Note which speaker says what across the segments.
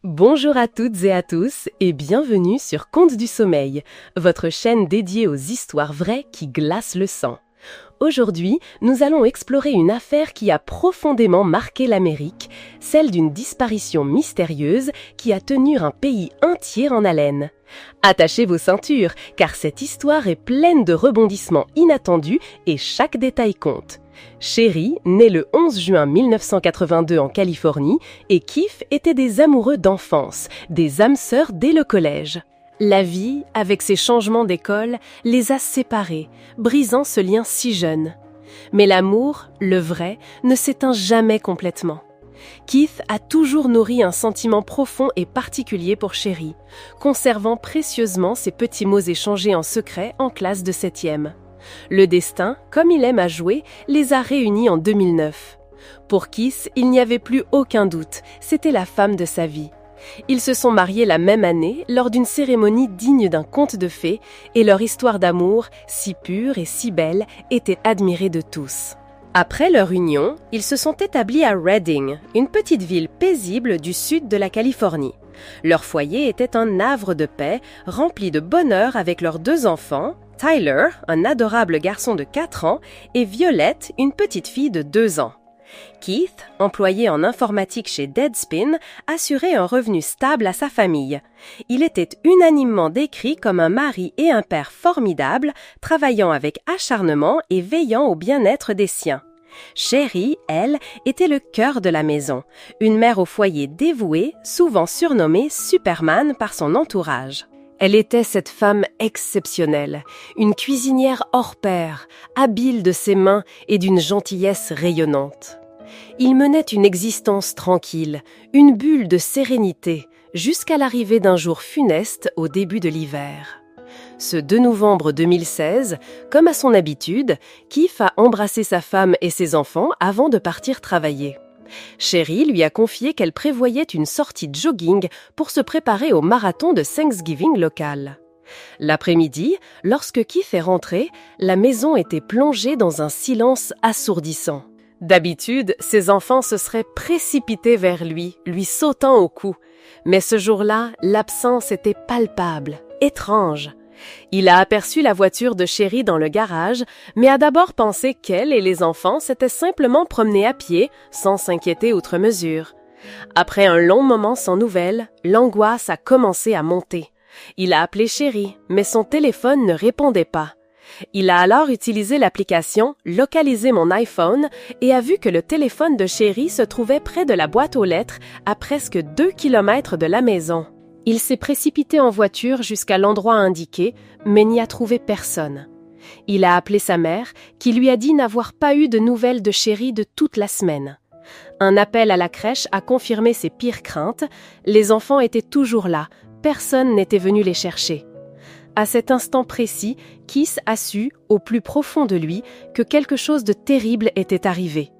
Speaker 1: Bonjour à toutes et à tous et bienvenue sur Contes du Sommeil, votre chaîne dédiée aux histoires vraies qui glacent le sang. Aujourd'hui, nous allons explorer une affaire qui a profondément marqué l'Amérique, celle d'une disparition mystérieuse qui a tenu un pays entier en haleine. Attachez vos ceintures, car cette histoire est pleine de rebondissements inattendus et chaque détail compte. Sherry, née le 11 juin 1982 en Californie, et Keith étaient des amoureux d'enfance, des âmes sœurs dès le collège. La vie, avec ses changements d'école, les a séparés, brisant ce lien si jeune. Mais l'amour, le vrai, ne s'éteint jamais complètement. Keith a toujours nourri un sentiment profond et particulier pour Sherry, conservant précieusement ses petits mots échangés en secret en classe de 7e. Le destin, comme il aime à jouer, les a réunis en 2009. Pour Keith, il n'y avait plus aucun doute, c'était la femme de sa vie. Ils se sont mariés la même année lors d'une cérémonie digne d'un conte de fées et leur histoire d'amour, si pure et si belle, était admirée de tous. Après leur union, ils se sont établis à Redding, une petite ville paisible du sud de la Californie. Leur foyer était un havre de paix, rempli de bonheur avec leurs 2 enfants, Tyler, un adorable garçon de 4 ans, et Violette, une petite fille de 2 ans. Keith, employé en informatique chez Deadspin, assurait un revenu stable à sa famille. Il était unanimement décrit comme un mari et un père formidables, travaillant avec acharnement et veillant au bien-être des siens. Sherry, elle, était le cœur de la maison, une mère au foyer dévouée, souvent surnommée Superman par son entourage. Elle était cette femme exceptionnelle, une cuisinière hors pair, habile de ses mains et d'une gentillesse rayonnante. Ils menaient une existence tranquille, une bulle de sérénité, jusqu'à l'arrivée d'un jour funeste au début de l'hiver. Ce 2 novembre 2016, comme à son habitude, Keith a embrassé sa femme et ses enfants avant de partir travailler. Sherry lui a confié qu'elle prévoyait une sortie de jogging pour se préparer au marathon de Thanksgiving local. L'après-midi, lorsque Keith est rentré, la maison était plongée dans un silence assourdissant. D'habitude, ses enfants se seraient précipités vers lui sautant au cou. Mais ce jour-là, l'absence était palpable, étrange. Il a aperçu la voiture de Sherry dans le garage, mais a d'abord pensé qu'elle et les enfants s'étaient simplement promenés à pied, sans s'inquiéter outre mesure. Après un long moment sans nouvelles, l'angoisse a commencé à monter. Il a appelé Sherry, mais son téléphone ne répondait pas. Il a alors utilisé l'application « Localiser mon iPhone » et a vu que le téléphone de Sherry se trouvait près de la boîte aux lettres, à presque 2 kilomètres de la maison. Il s'est précipité en voiture jusqu'à l'endroit indiqué, mais n'y a trouvé personne. Il a appelé sa mère, qui lui a dit n'avoir pas eu de nouvelles de Sherry de toute la semaine. Un appel à la crèche a confirmé ses pires craintes. Les enfants étaient toujours là, personne n'était venu les chercher. À cet instant précis, Keith a su, au plus profond de lui, que quelque chose de terrible était arrivé.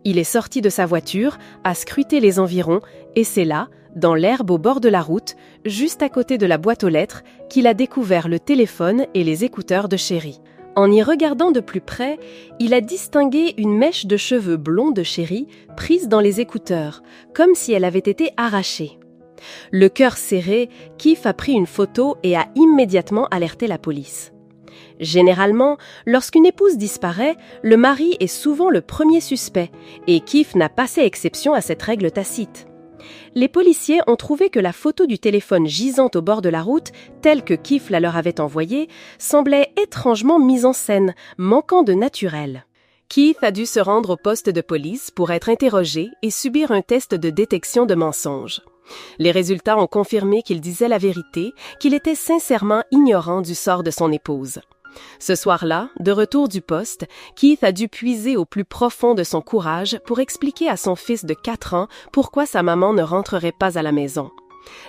Speaker 1: Il est sorti de sa voiture, a scruté les environs, et c'est là, dans l'herbe au bord de la route, juste à côté de la boîte aux lettres, qu'il a découvert le téléphone et les écouteurs de Sherry. En y regardant de plus près, il a distingué une mèche de cheveux blonds de Sherry prise dans les écouteurs, comme si elle avait été arrachée. Le cœur serré, Keith a pris une photo et a immédiatement alerté la police. Généralement, lorsqu'une épouse disparaît, le mari est souvent le premier suspect, et Keith n'a pas fait exception à cette règle tacite. Les policiers ont trouvé que la photo du téléphone gisante au bord de la route, telle que Keith la leur avait envoyée, semblait étrangement mise en scène, manquant de naturel. Keith a dû se rendre au poste de police pour être interrogé et subir un test de détection de mensonges. Les résultats ont confirmé qu'il disait la vérité, qu'il était sincèrement ignorant du sort de son épouse. Ce soir-là, de retour du poste, Keith a dû puiser au plus profond de son courage pour expliquer à son fils de 4 ans pourquoi sa maman ne rentrerait pas à la maison.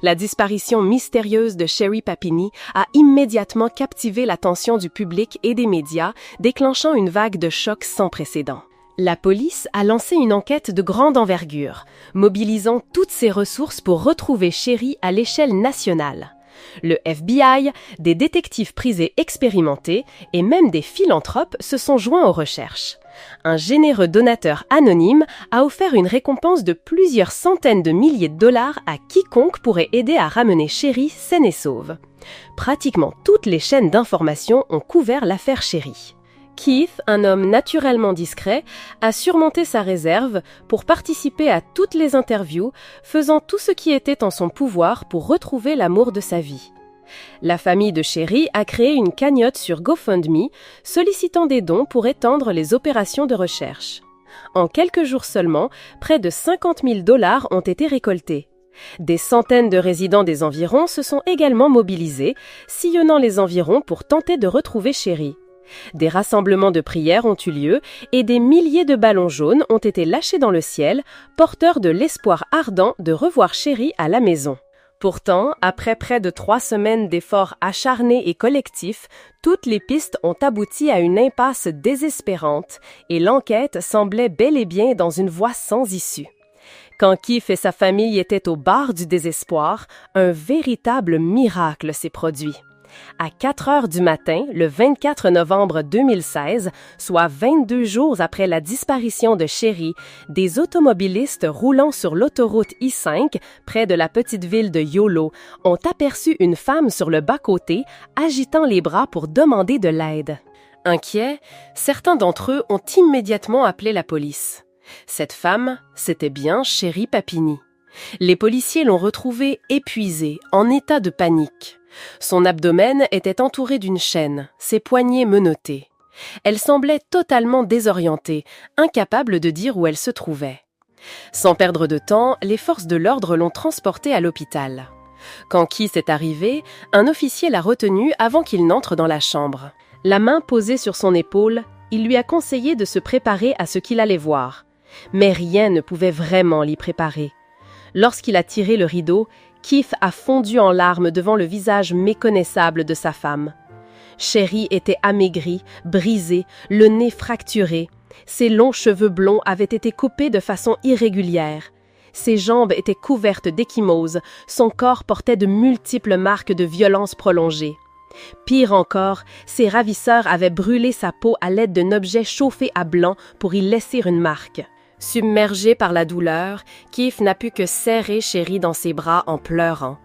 Speaker 1: La disparition mystérieuse de Sherry Papini a immédiatement captivé l'attention du public et des médias, déclenchant une vague de choc sans précédent. La police a lancé une enquête de grande envergure, mobilisant toutes ses ressources pour retrouver Sherry à l'échelle nationale. Le FBI, des détectives prisés expérimentés et même des philanthropes se sont joints aux recherches. Un généreux donateur anonyme a offert une récompense de plusieurs centaines de milliers de dollars à quiconque pourrait aider à ramener Sherry saine et sauve. Pratiquement toutes les chaînes d'information ont couvert l'affaire Sherry. Keith, un homme naturellement discret, a surmonté sa réserve pour participer à toutes les interviews, faisant tout ce qui était en son pouvoir pour retrouver l'amour de sa vie. La famille de Sherry a créé une cagnotte sur GoFundMe, sollicitant des dons pour étendre les opérations de recherche. En quelques jours seulement, près de 50 000 $ ont été récoltés. Des centaines de résidents des environs se sont également mobilisés, sillonnant les environs pour tenter de retrouver Sherry. Des rassemblements de prières ont eu lieu et des milliers de ballons jaunes ont été lâchés dans le ciel, porteurs de l'espoir ardent de revoir Sherry à la maison. Pourtant, après près de 3 semaines d'efforts acharnés et collectifs, toutes les pistes ont abouti à une impasse désespérante et l'enquête semblait bel et bien dans une voie sans issue. Quand Keith et sa famille étaient au bord du désespoir, un véritable miracle s'est produit. À 4 heures du matin, le 24 novembre 2016, soit 22 jours après la disparition de Sherry, des automobilistes roulant sur l'autoroute I-5, près de la petite ville de Yolo, ont aperçu une femme sur le bas-côté, agitant les bras pour demander de l'aide. Inquiets, certains d'entre eux ont immédiatement appelé la police. Cette femme, c'était bien Sherry Papini. Les policiers l'ont retrouvée épuisée, en état de panique. Son abdomen était entouré d'une chaîne, ses poignets menottés. Elle semblait totalement désorientée, incapable de dire où elle se trouvait. Sans perdre de temps, les forces de l'ordre l'ont transportée à l'hôpital. Quand Keith est arrivé, un officier l'a retenue avant qu'il n'entre dans la chambre. La main posée sur son épaule, il lui a conseillé de se préparer à ce qu'il allait voir. Mais rien ne pouvait vraiment l'y préparer. Lorsqu'il a tiré le rideau, Keith a fondu en larmes devant le visage méconnaissable de sa femme. Sherry était amaigrie, brisée, le nez fracturé. Ses longs cheveux blonds avaient été coupés de façon irrégulière. Ses jambes étaient couvertes d'ecchymoses, son corps portait de multiples marques de violence prolongée. Pire encore, ses ravisseurs avaient brûlé sa peau à l'aide d'un objet chauffé à blanc pour y laisser une marque. Submergé par la douleur, Keith n'a pu que serrer Sherry dans ses bras en pleurant.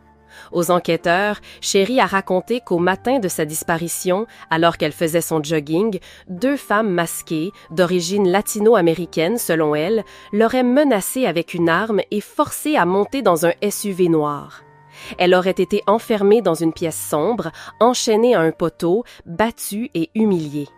Speaker 1: Aux enquêteurs, Sherry a raconté qu'au matin de sa disparition, alors qu'elle faisait son jogging, 2 femmes masquées, d'origine latino-américaine selon elle, l'auraient menacée avec une arme et forcée à monter dans un SUV noir. Elle aurait été enfermée dans une pièce sombre, enchaînée à un poteau, battue et humiliée.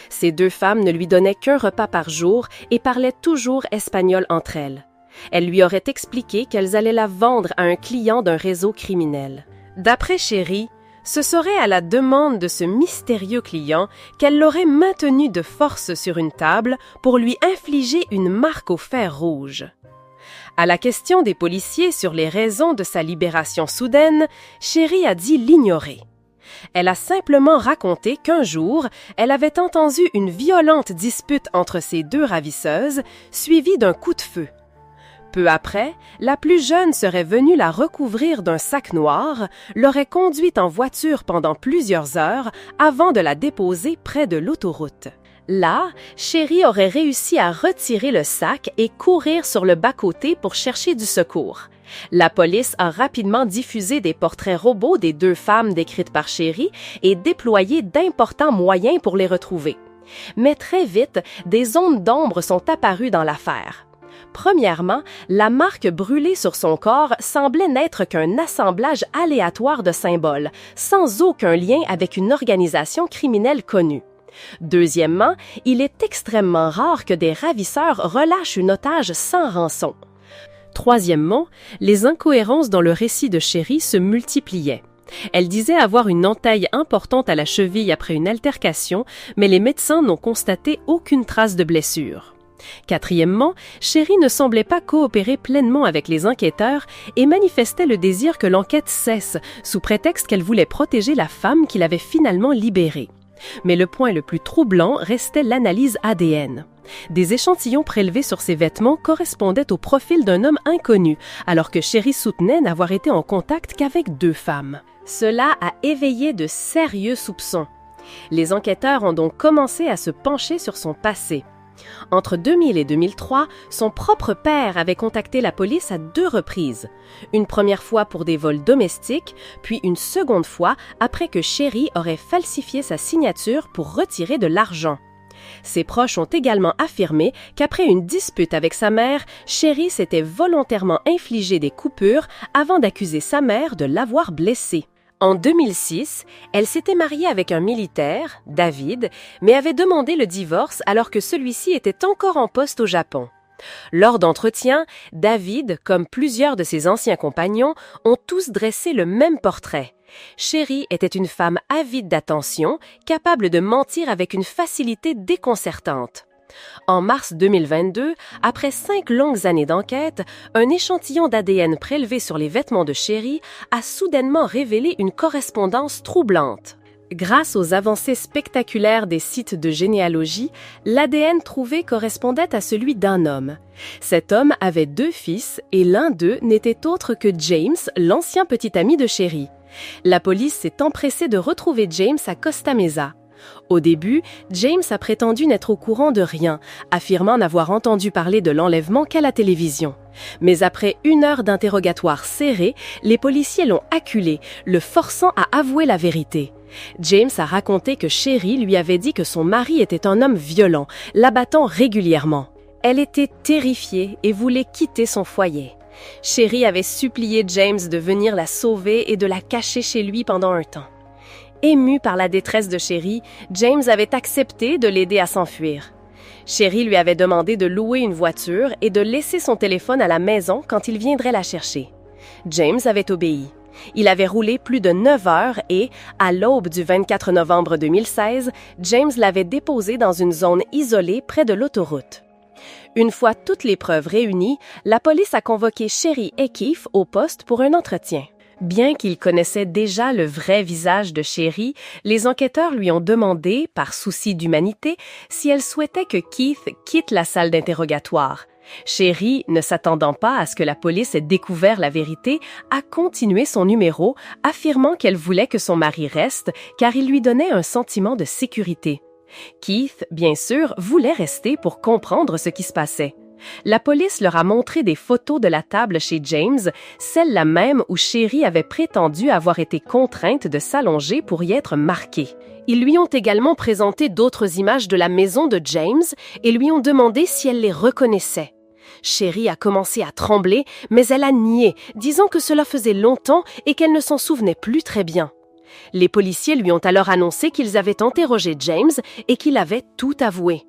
Speaker 1: Ces 2 femmes ne lui donnaient qu'un repas par jour et parlaient toujours espagnol entre elles. Elle lui aurait expliqué qu'elles allaient la vendre à un client d'un réseau criminel. D'après Sherry, ce serait à la demande de ce mystérieux client qu'elle l'aurait maintenu de force sur une table pour lui infliger une marque au fer rouge. À la question des policiers sur les raisons de sa libération soudaine, Sherry a dit l'ignorer. Elle a simplement raconté qu'un jour, elle avait entendu une violente dispute entre ces 2 ravisseuses, suivie d'un coup de feu. Peu après, la plus jeune serait venue la recouvrir d'un sac noir, l'aurait conduite en voiture pendant plusieurs heures avant de la déposer près de l'autoroute. Là, Sherry aurait réussi à retirer le sac et courir sur le bas-côté pour chercher du secours. La police a rapidement diffusé des portraits robots des 2 femmes décrites par Sherry et déployé d'importants moyens pour les retrouver. Mais très vite, des zones d'ombre sont apparues dans l'affaire. Premièrement, la marque brûlée sur son corps semblait n'être qu'un assemblage aléatoire de symboles, sans aucun lien avec une organisation criminelle connue. Deuxièmement, il est extrêmement rare que des ravisseurs relâchent une otage sans rançon. Troisièmement, les incohérences dans le récit de Sherry se multipliaient. Elle disait avoir une entaille importante à la cheville après une altercation, mais les médecins n'ont constaté aucune trace de blessure. Quatrièmement, Sherry ne semblait pas coopérer pleinement avec les enquêteurs et manifestait le désir que l'enquête cesse, sous prétexte qu'elle voulait protéger la femme qu'il avait finalement libérée. Mais le point le plus troublant restait l'analyse ADN. Des échantillons prélevés sur ses vêtements correspondaient au profil d'un homme inconnu, alors que Sherry soutenait n'avoir été en contact qu'avec 2 femmes. Cela a éveillé de sérieux soupçons. Les enquêteurs ont donc commencé à se pencher sur son passé. Entre 2000 et 2003, son propre père avait contacté la police à 2 reprises. Une première fois pour des vols domestiques, puis une seconde fois après que Sherry aurait falsifié sa signature pour retirer de l'argent. Ses proches ont également affirmé qu'après une dispute avec sa mère, Sherry s'était volontairement infligé des coupures avant d'accuser sa mère de l'avoir blessée. En 2006, elle s'était mariée avec un militaire, David, mais avait demandé le divorce alors que celui-ci était encore en poste au Japon. Lors d'entretiens, David, comme plusieurs de ses anciens compagnons, ont tous dressé le même portrait. Sherry était une femme avide d'attention, capable de mentir avec une facilité déconcertante. En mars 2022, après 5 longues années d'enquête, un échantillon d'ADN prélevé sur les vêtements de Sherry a soudainement révélé une correspondance troublante. Grâce aux avancées spectaculaires des sites de généalogie, l'ADN trouvé correspondait à celui d'un homme. Cet homme avait 2 fils et l'un d'eux n'était autre que James, l'ancien petit ami de Sherry. La police s'est empressée de retrouver James à Costa Mesa. Au début, James a prétendu n'être au courant de rien, affirmant n'avoir entendu parler de l'enlèvement qu'à la télévision. Mais après 1 heure d'interrogatoire serré, les policiers l'ont acculé, le forçant à avouer la vérité. James a raconté que Sherry lui avait dit que son mari était un homme violent, l'abattant régulièrement. Elle était terrifiée et voulait quitter son foyer. Sherry avait supplié James de venir la sauver et de la cacher chez lui pendant un temps. Ému par la détresse de Sherry, James avait accepté de l'aider à s'enfuir. Sherry lui avait demandé de louer une voiture et de laisser son téléphone à la maison quand il viendrait la chercher. James avait obéi. Il avait roulé plus de 9 heures et, à l'aube du 24 novembre 2016, James l'avait déposé dans une zone isolée près de l'autoroute. Une fois toutes les preuves réunies, la police a convoqué Sherry et Keith au poste pour un entretien. Bien qu'ils connaissaient déjà le vrai visage de Sherry, les enquêteurs lui ont demandé, par souci d'humanité, si elle souhaitait que Keith quitte la salle d'interrogatoire. Sherry, ne s'attendant pas à ce que la police ait découvert la vérité, a continué son numéro, affirmant qu'elle voulait que son mari reste car il lui donnait un sentiment de sécurité. Keith, bien sûr, voulait rester pour comprendre ce qui se passait. La police leur a montré des photos de la table chez James, celle-là même où Sherry avait prétendu avoir été contrainte de s'allonger pour y être marquée. Ils lui ont également présenté d'autres images de la maison de James et lui ont demandé si elle les reconnaissait. Sherry a commencé à trembler, mais elle a nié, disant que cela faisait longtemps et qu'elle ne s'en souvenait plus très bien. Les policiers lui ont alors annoncé qu'ils avaient interrogé James et qu'il avait tout avoué.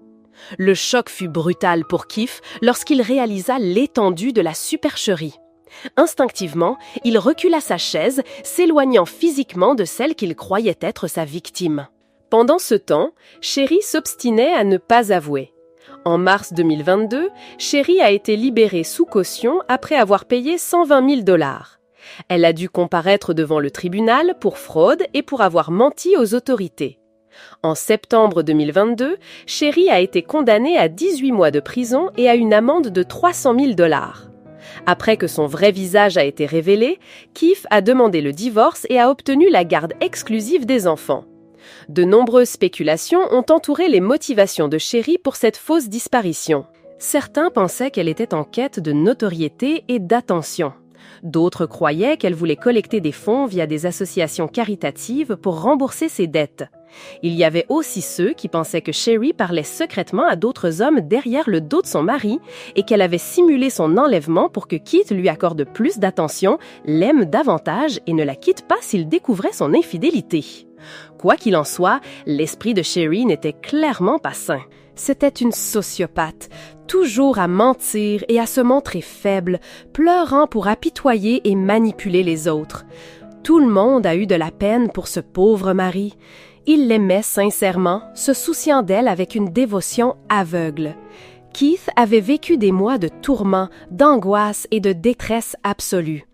Speaker 1: Le choc fut brutal pour Keith lorsqu'il réalisa l'étendue de la supercherie. Instinctivement, il recula sa chaise, s'éloignant physiquement de celle qu'il croyait être sa victime. Pendant ce temps, Sherry s'obstinait à ne pas avouer. En mars 2022, Sherry a été libérée sous caution après avoir payé 120 000 $. Elle a dû comparaître devant le tribunal pour fraude et pour avoir menti aux autorités. En septembre 2022, Sherry a été condamnée à 18 mois de prison et à une amende de 300 000 $. Après que son vrai visage a été révélé, Keith a demandé le divorce et a obtenu la garde exclusive des enfants. De nombreuses spéculations ont entouré les motivations de Sherry pour cette fausse disparition. Certains pensaient qu'elle était en quête de notoriété et d'attention. D'autres croyaient qu'elle voulait collecter des fonds via des associations caritatives pour rembourser ses dettes. Il y avait aussi ceux qui pensaient que Sherry parlait secrètement à d'autres hommes derrière le dos de son mari et qu'elle avait simulé son enlèvement pour que Keith lui accorde plus d'attention, l'aime davantage et ne la quitte pas s'il découvrait son infidélité. Quoi qu'il en soit, l'esprit de Sherry n'était clairement pas sain. C'était une sociopathe, toujours à mentir et à se montrer faible, pleurant pour apitoyer et manipuler les autres. Tout le monde a eu de la peine pour ce pauvre mari. Il l'aimait sincèrement, se souciant d'elle avec une dévotion aveugle. Keith avait vécu des mois de tourments, d'angoisse et de détresse absolue.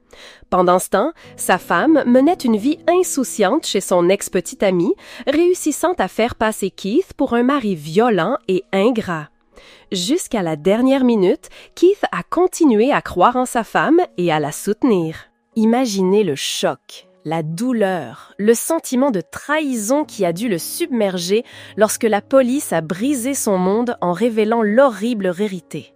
Speaker 1: Pendant ce temps, sa femme menait une vie insouciante chez son ex-petit ami, réussissant à faire passer Keith pour un mari violent et ingrat. Jusqu'à la dernière minute, Keith a continué à croire en sa femme et à la soutenir. Imaginez le choc. La douleur, le sentiment de trahison qui a dû le submerger lorsque la police a brisé son monde en révélant l'horrible vérité.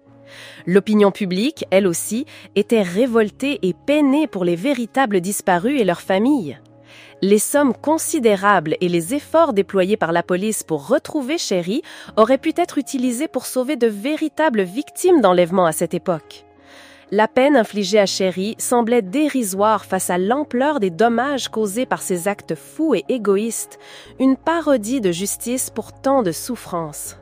Speaker 1: L'opinion publique, elle aussi, était révoltée et peinée pour les véritables disparus et leurs familles. Les sommes considérables et les efforts déployés par la police pour retrouver Sherry auraient pu être utilisés pour sauver de véritables victimes d'enlèvement à cette époque. La peine infligée à Sherry semblait dérisoire face à l'ampleur des dommages causés par ces actes fous et égoïstes, une parodie de justice pour tant de souffrances.